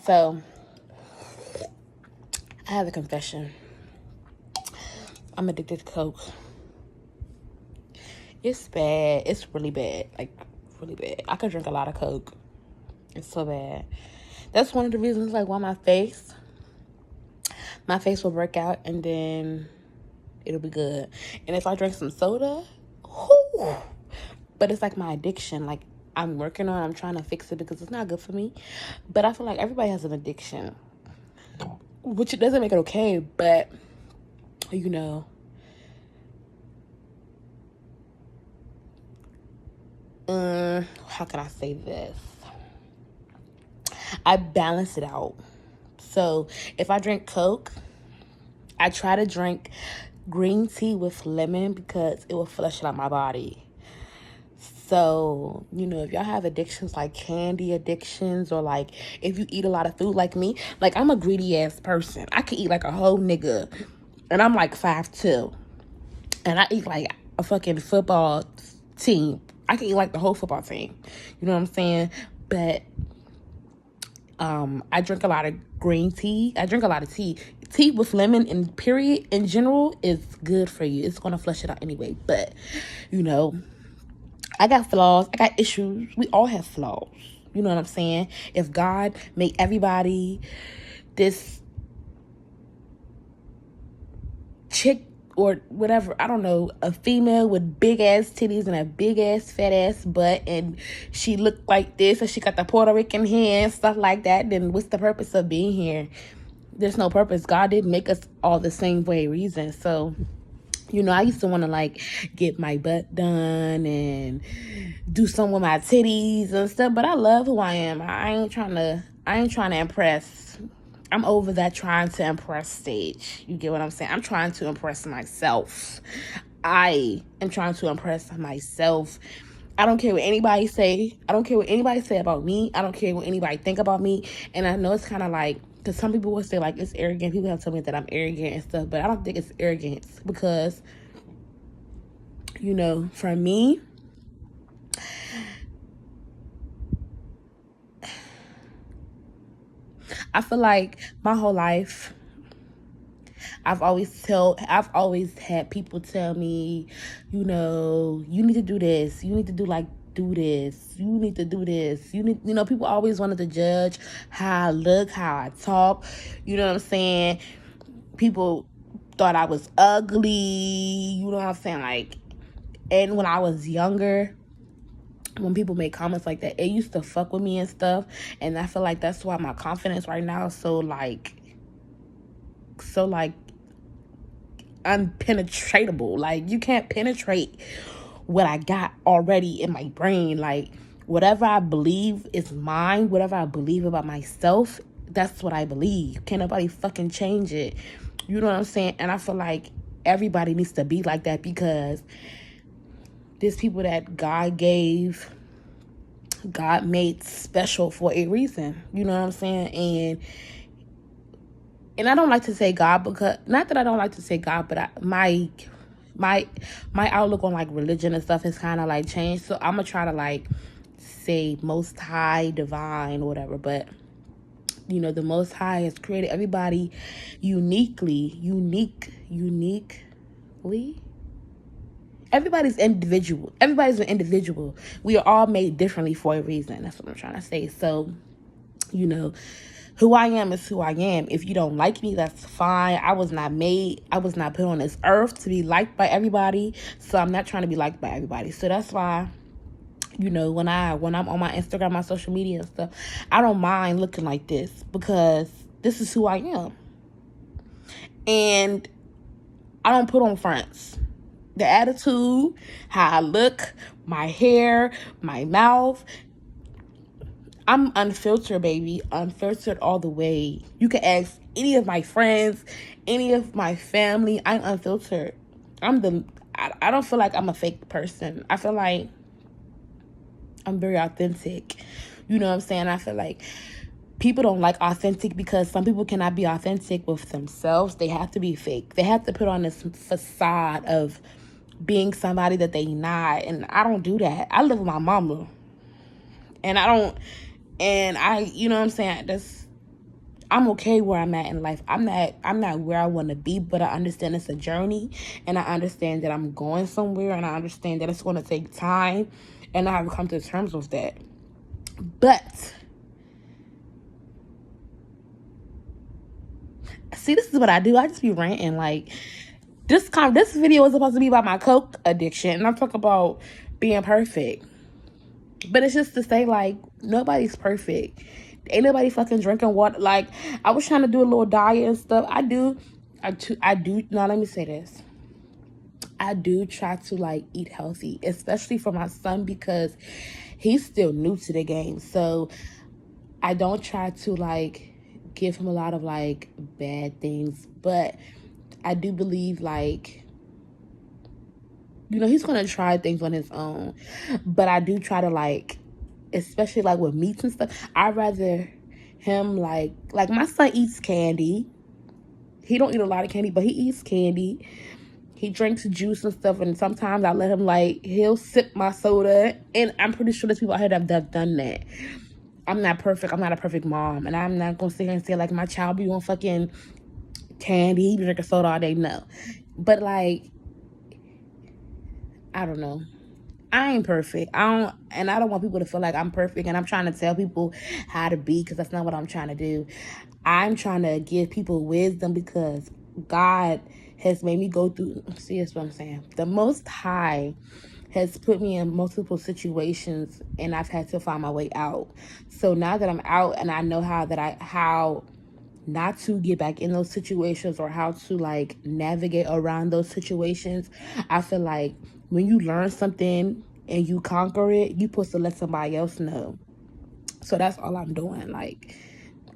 So, I have a confession. I'm addicted to Coke. It's bad. It's really bad. Like, really bad. I could drink a lot of Coke. It's so bad. That's one of the reasons, like, why my face will break out and then it'll be good. And if I drink some soda, whoo, but it's like my addiction. Like, I'm working on it. I'm trying to fix it because it's not good for me. But I feel like everybody has an addiction, which it doesn't make it okay, but, you know, how can I say this? I balance it out. So if I drink Coke, I try to drink green tea with lemon because it will flush out my body. So, you know, if y'all have addictions like candy addictions, or like if you eat a lot of food like me, like I'm a greedy ass person. I can eat like a whole nigga, and I'm like 5'2", and I eat like a fucking football team. I can eat like the whole football team. You know what I'm saying? But I drink a lot of green tea. I drink a lot of tea. Tea with lemon and period in general is good for you. It's gonna flush it out anyway. But, you know, I got flaws. I got issues. We all have flaws. You know what I'm saying? If God made everybody this chick or whatever, I don't know, a female with big ass titties and a big ass fat ass butt, and she looked like this, and she got the Puerto Rican hair and stuff like that, then what's the purpose of being here? There's no purpose. God didn't make us all the same way reason. So, you know, I used to want to like get my butt done and do something with my titties and stuff, but I love who I am. I ain't trying to impress. I'm over that trying to impress stage. You get what I'm saying? I'm trying to impress myself. I am trying to impress myself. I don't care what anybody say. I don't care what anybody say about me. I don't care what anybody think about me. And I know it's kind of like, because some people would say like it's arrogant. People have told me that I'm arrogant and stuff, but I don't think it's arrogance because, you know, for me, I feel like my whole life, I've always had people tell me, you know, you need to do this. You need to do this. You need to do this. You know, people always wanted to judge how I look, how I talk. You know what I'm saying? People thought I was ugly. You know what I'm saying? Like, and when I was younger, when people make comments like that, it used to fuck with me and stuff. And I feel like that's why my confidence right now is so unpenetratable. Like, you can't penetrate what I got already in my brain. Like, whatever I believe is mine, whatever I believe about myself, that's what I believe. Can't nobody fucking change it. You know what I'm saying? And I feel like everybody needs to be like that because there's people that God made special for a reason. You know what I'm saying? And I don't like to say God because, not that I don't like to say God, but my outlook on like religion and stuff has kind of like changed. So I'm gonna try to like say Most High, divine, whatever. But, you know, the Most High has created everybody uniquely. Everybody's individual. Everybody's an individual. We are all made differently for a reason. That's what I'm trying to say. So, you know, who I am is who I am. If you don't like me, that's fine. I was not put on this earth to be liked by everybody. So I'm not trying to be liked by everybody. So that's why, you know, when I'm on my Instagram, my social media and stuff, I don't mind looking like this because this is who I am. And I don't put on fronts. The attitude, how I look, my hair, my mouth, I'm unfiltered, baby. Unfiltered all the way. You can ask any of my friends, any of my family. I'm unfiltered. I don't feel like I'm a fake person. I feel like I'm very authentic. You know what I'm saying? I feel like people don't like authentic because some people cannot be authentic with themselves. They have to be fake. They have to put on this facade of being somebody that they not. And I don't do that. I live with my mama. And I, you know what I'm saying? I'm okay where I'm at in life. I'm not where I want to be, but I understand it's a journey, and I understand that I'm going somewhere, and I understand that it's going to take time, and I have come to terms with that. But see, this is what I do. I just be ranting. Like, this video is supposed to be about my coke addiction, and I'm talking about being perfect. But it's just to say, like, nobody's perfect. Ain't nobody fucking drinking water. Like, I was trying to do a little diet and stuff. I do. Now, let me say this. I do try to, like, eat healthy, especially for my son, because he's still new to the game. So I don't try to, like, give him a lot of, like, bad things. But I do believe, like, he's going to try things on his own. But I do try to, like, especially, like, with meats and stuff, I'd rather him, like my son eats candy. He don't eat a lot of candy, but he eats candy. He drinks juice and stuff, and sometimes I let him, like, he'll sip my soda, and I'm pretty sure there's people out here that have done that. I'm not perfect. I'm not a perfect mom, and I'm not going to sit here and say, like, my child be on fucking candy, he be drinking soda all day. No. But, like, I don't know. I ain't perfect. I don't want people to feel like I'm perfect, and I'm trying to tell people how to be, because that's not what I'm trying to do. I'm trying to give people wisdom, because God has made me go through. See, that's what I'm saying. The Most High has put me in multiple situations, and I've had to find my way out. So now that I'm out, and I know how not to get back in those situations, or how to, like, navigate around those situations, I feel like when you learn something and you conquer it, you're supposed to let somebody else know. So that's all I'm doing. Like,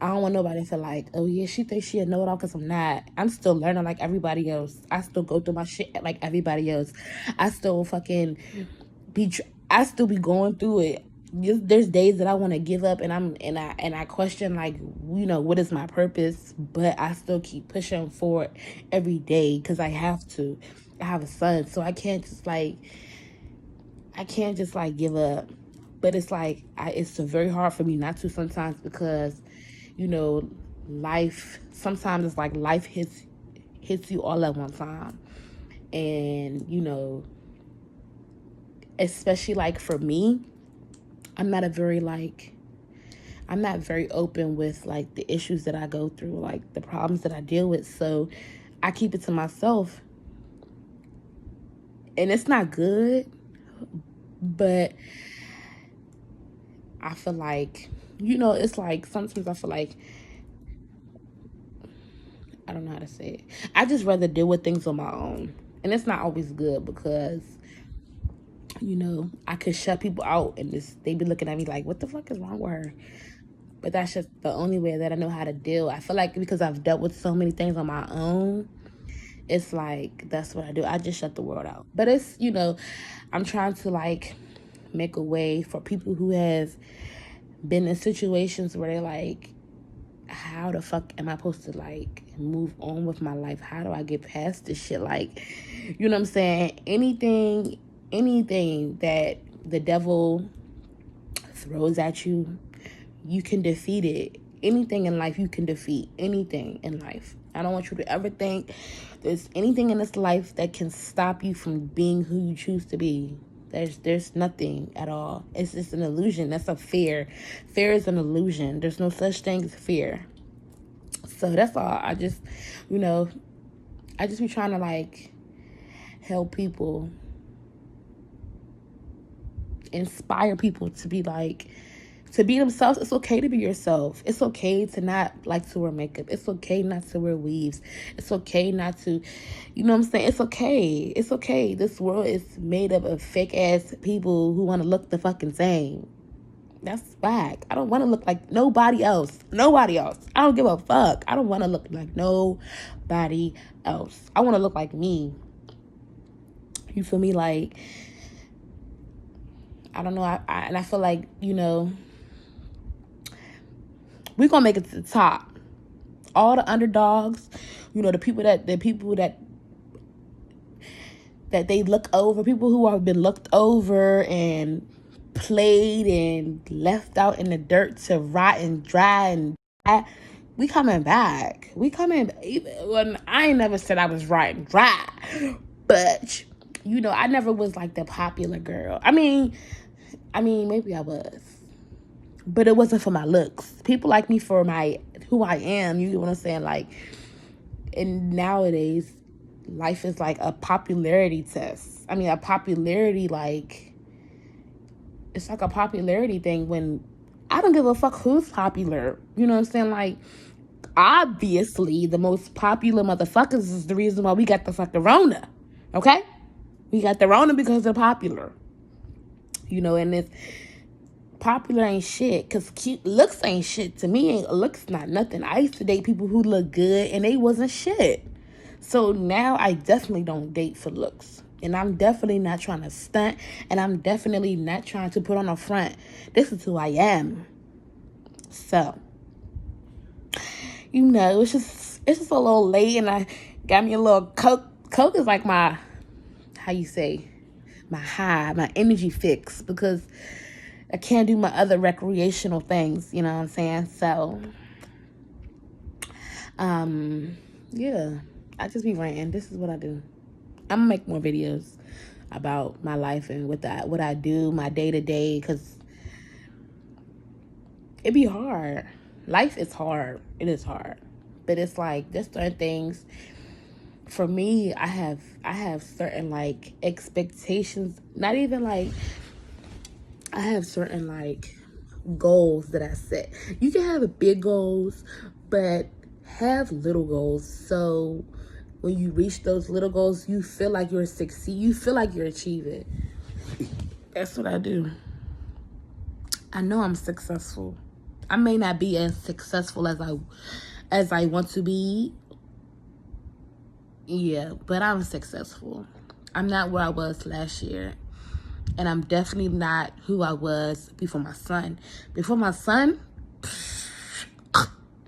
I don't want nobody to feel like, oh yeah, she thinks she a know-it-all, because I'm not. I'm still learning like everybody else. I still go through my shit like everybody else. I still fucking I still be going through it. There's days that I want to give up, and I question, like, what is my purpose, but I still keep pushing forward every day, because I have to. I have a son, so I can't just like give up. But it's like it's very hard for me not to sometimes, because life sometimes it's like life hits you all at one time. And especially, like, for me, I'm not very open with, like, the issues that I go through, like the problems that I deal with. So I keep it to myself, and it's not good. But I feel like, it's like sometimes I feel like, I don't know how to say it. I just rather deal with things on my own. And it's not always good, because, I could shut people out, and they be looking at me like, what the fuck is wrong with her? But that's just the only way that I know how to deal. I feel like because I've dealt with so many things on my own, it's like, that's what I do. I just shut the world out. But it's, I'm trying to, like, make a way for people who have been in situations where they're like, how the fuck am I supposed to, like, move on with my life? How do I get past this shit? Like, you know what I'm saying? Anything that the devil throws at you, you can defeat it. Anything in life, you can defeat anything in life. I don't want you to ever think there's anything in this life that can stop you from being who you choose to be. There's nothing at all. It's just an illusion. That's a fear. Fear is an illusion. There's no such thing as fear. So that's all. I just be trying to, like, help people, inspire people to be, like, to be themselves. It's okay to be yourself. It's okay to not like to wear makeup. It's okay not to wear weaves. It's okay not to, you know what I'm saying? It's okay. It's okay. This world is made up of fake ass people who want to look the fucking same. That's fact. I don't want to look like nobody else. Nobody else. I don't give a fuck. I don't want to look like nobody else. I want to look like me. You feel me? Like, I don't know. And I feel like, we're gonna make it to the top. All the underdogs, the people that they look over, people who have been looked over and played and left out in the dirt to rot and dry and die. we coming back. We coming. Well, I ain't never said I was riding dry, but you know, I never was like the popular girl. I mean, maybe I was, but it wasn't for my looks. People like me for my who I am. You get what I'm saying? Like, and nowadays, life is like a popularity test. I mean, a popularity like it's like a popularity thing when I don't give a fuck who's popular. You know what I'm saying? Like, obviously, the most popular motherfuckers is the reason why we got the fucking Rona. Okay? We got the Rona because they're popular. You know, and it's popular ain't shit. Because cute looks ain't shit. To me, looks not nothing. I used to date people who look good and they wasn't shit. So now I definitely don't date for looks. And I'm definitely not trying to stunt. And I'm definitely not trying to put on a front. This is who I am. So, you know, it's just a little late, and I got me a little Coke. Coke is like my, how you say, my high, my energy fix, because I can't do my other recreational things, you know what I'm saying? So, yeah, I just be ranting. This is what I do. I'm gonna make more videos about my life and what I do, my day-to-day, because it be hard. Life is hard. It is hard. But it's like there's certain things for me, I have certain like expectations, not even like I have certain like goals that I set. You can have big goals, but have little goals. So when you reach those little goals, you feel like you're succeeding. You feel like you're achieving. That's what I do. I know I'm successful. I may not be as successful as I want to be. Yeah, but I'm successful. I'm not where I was last year. And I'm definitely not who I was before my son. Before my son?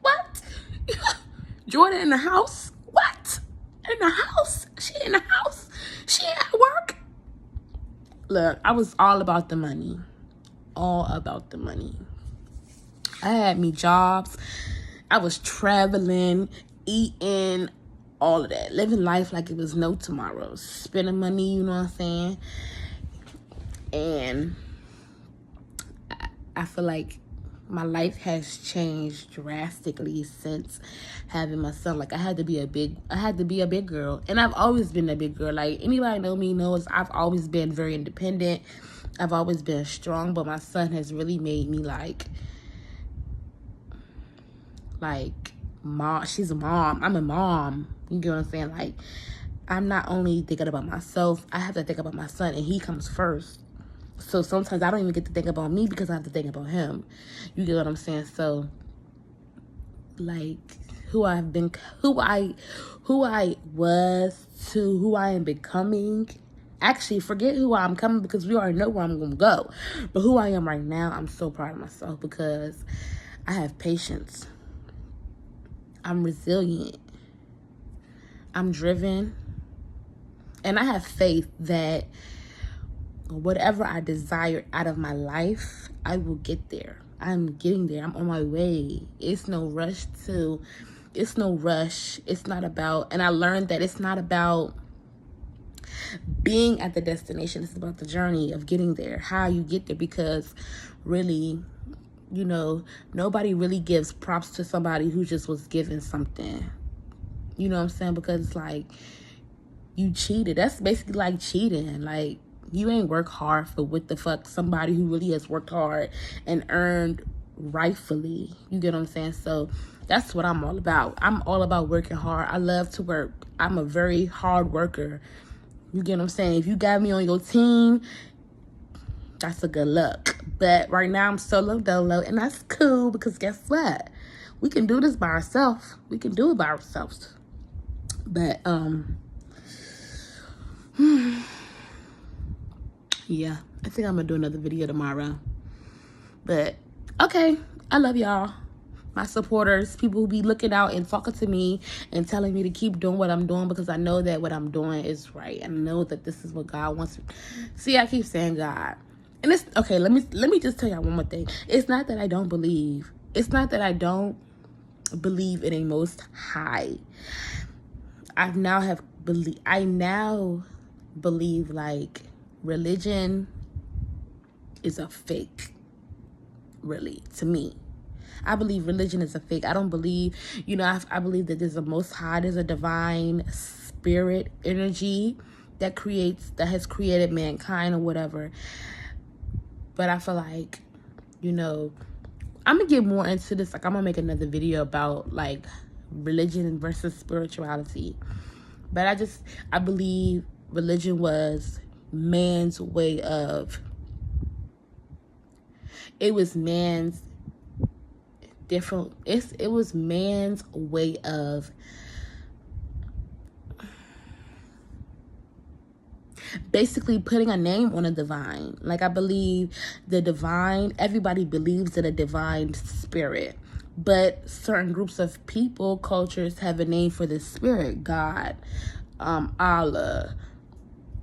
What? Jordan in the house? What? In the house? She in the house? She at work? Look, I was all about the money. All about the money. I had me jobs. I was traveling, eating, all of that. Living life like it was no tomorrow. Spending money, you know what I'm saying? And I feel like my life has changed drastically since having my son. Like I had to be a big girl. And I've always been a big girl. Like anybody know me knows I've always been very independent. I've always been strong, but my son has really made me like mom. She's a mom. I'm a mom. You get what I'm saying? Like I'm not only thinking about myself, I have to think about my son, and he comes first. So sometimes I don't even get to think about me because I have to think about him. You get what I'm saying? So like who I've been, who I was to who I am becoming. Actually, forget who I'm coming, because we already know where I'm going to go. But who I am right now, I'm so proud of myself because I have patience. I'm resilient. I'm driven. And I have faith that whatever I desire out of my life, I will get there. I'm getting there. I'm on my way. It's no rush. It's not about, and I learned that it's not about being at the destination. It's about the journey of getting there, how you get there, because really, you know, nobody really gives props to somebody who just was given something. You know what I'm saying? Because it's like, you cheated. That's basically like cheating. Like, you ain't work hard for what the fuck somebody who really has worked hard and earned rightfully. You get what I'm saying? So that's what I'm all about. I'm all about working hard. I love to work. I'm a very hard worker. You get what I'm saying? If you got me on your team, that's a good luck. But right now I'm solo dolo, and that's cool because guess what? We can do this by ourselves. We can do it by ourselves. But yeah, I think I'm gonna do another video tomorrow. But okay, I love y'all, my supporters, people who be looking out and talking to me and telling me to keep doing what I'm doing, because I know that what I'm doing is right. I know that this is what God wants. See, I keep saying God, and it's okay. Let me just tell y'all one more thing. It's not that I don't believe. It's not that I don't believe in a Most High. I now believe like religion is a fake, really, to me. I believe religion is a fake. I don't believe, I believe that there's a Most High, there's a divine spirit energy that has created mankind or whatever. But I feel like, I'm gonna get more into this. Like, I'm gonna make another video about like religion versus spirituality. But I believe religion was man's way of, it was man's way of basically putting a name on a divine. Like, I believe the divine, everybody believes in a divine spirit, but certain groups of people, cultures, have a name for this spirit. God, Allah,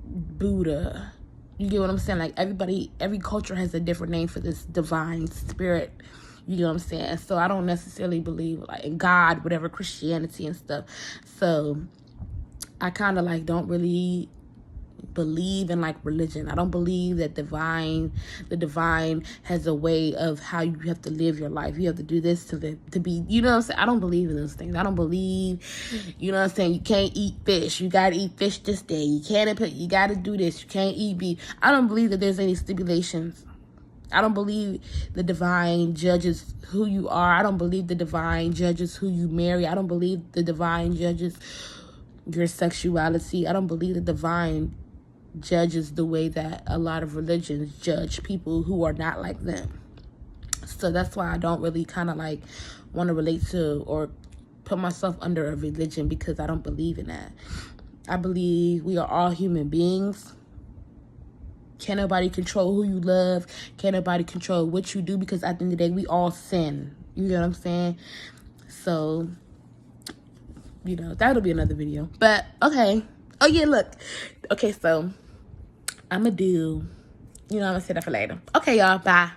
Buddha. You get what I'm saying? Like, every culture has a different name for this divine spirit. You know what I'm saying? So I don't necessarily believe like in God, whatever, Christianity and stuff. So I kind of like don't really believe in like religion. I don't believe that the divine has a way of how you have to live your life. You have to do this to be, you know what I'm saying? I don't believe in those things. I don't believe, you know what I'm saying? You can't eat fish. You gotta eat fish this day. You gotta do this. You can't eat beef. I don't believe that there's any stipulations. I don't believe the divine judges who you are. I don't believe the divine judges who you marry. I don't believe the divine judges your sexuality. I don't believe the divine judges the way that a lot of religions judge people who are not like them. So that's why I don't really kind of like want to relate to or put myself under a religion, because I don't believe in that. I believe we are all human beings. Can't nobody control who you love. Can't nobody control what you do, because at the end of the day, we all sin. You know what I'm saying? So, that'll be another video. But, okay. Oh, yeah, look. Okay, so, I'm going to do, I'm going to say that for later. Okay, y'all. Bye.